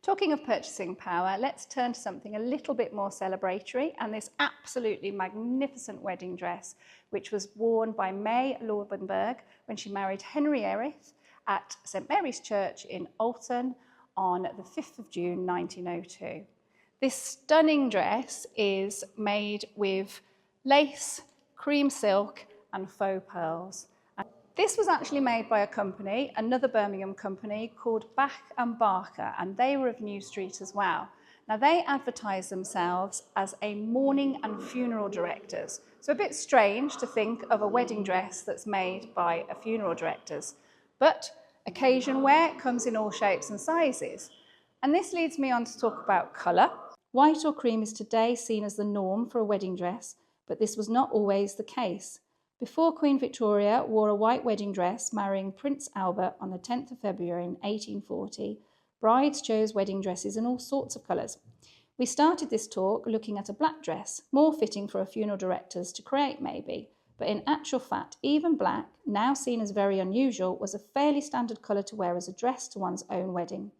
Talking of purchasing power, let's turn to something a little bit more celebratory, and this absolutely magnificent wedding dress, which was worn by May Laubenberg when she married Henry Erith at St Mary's Church in Alton on the 5th of June 1902. This stunning dress is made with lace, cream silk and faux pearls. This was actually made by a company, another Birmingham company called Back and Barker, and they were of New Street as well. Now they advertise themselves as a mourning and funeral directors. So a bit strange to think of a wedding dress that's made by a funeral directors, but occasion wear comes in all shapes and sizes. And this leads me on to talk about colour. White or cream is today seen as the norm for a wedding dress, but this was not always the case. Before Queen Victoria wore a white wedding dress marrying Prince Albert on the 10th of February in 1840, brides chose wedding dresses in all sorts of colours. We started this talk looking at a black dress, more fitting for a funeral director's to create maybe, but in actual fact, even black, now seen as very unusual, was a fairly standard colour to wear as a dress to one's own wedding.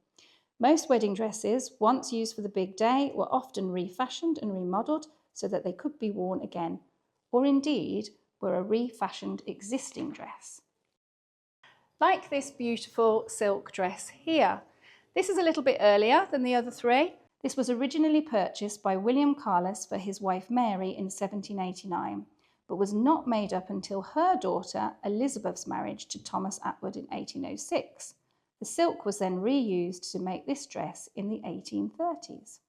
Most wedding dresses, once used for the big day, were often refashioned and remodelled so that they could be worn again, or indeed were a refashioned existing dress. Like this beautiful silk dress here. This is a little bit earlier than the other three. This was originally purchased by William Carless for his wife Mary in 1789, but was not made up until her daughter Elizabeth's marriage to Thomas Atwood in 1806. The silk was then reused to make this dress in the 1830s.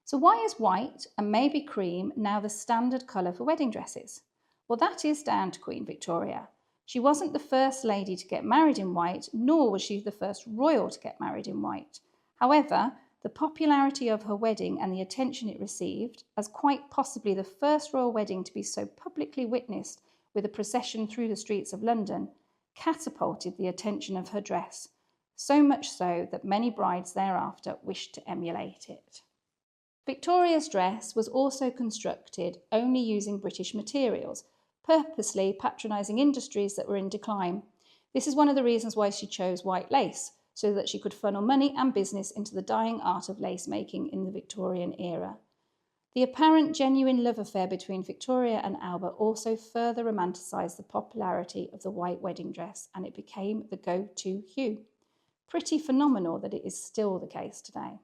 So why is white and maybe cream now the standard colour for wedding dresses? Well, that is down to Queen Victoria. She wasn't the first lady to get married in white, nor was she the first royal to get married in white. However, the popularity of her wedding and the attention it received, as quite possibly the first royal wedding to be so publicly witnessed with a procession through the streets of London, catapulted the attention of her dress, so much so that many brides thereafter wished to emulate it. Victoria's dress was also constructed only using British materials, purposely patronising industries that were in decline. This is one of the reasons why she chose white lace, so that she could funnel money and business into the dying art of lace making in the Victorian era. The apparent genuine love affair between Victoria and Albert also further romanticised the popularity of the white wedding dress, and it became the go-to hue. Pretty phenomenal that it is still the case today.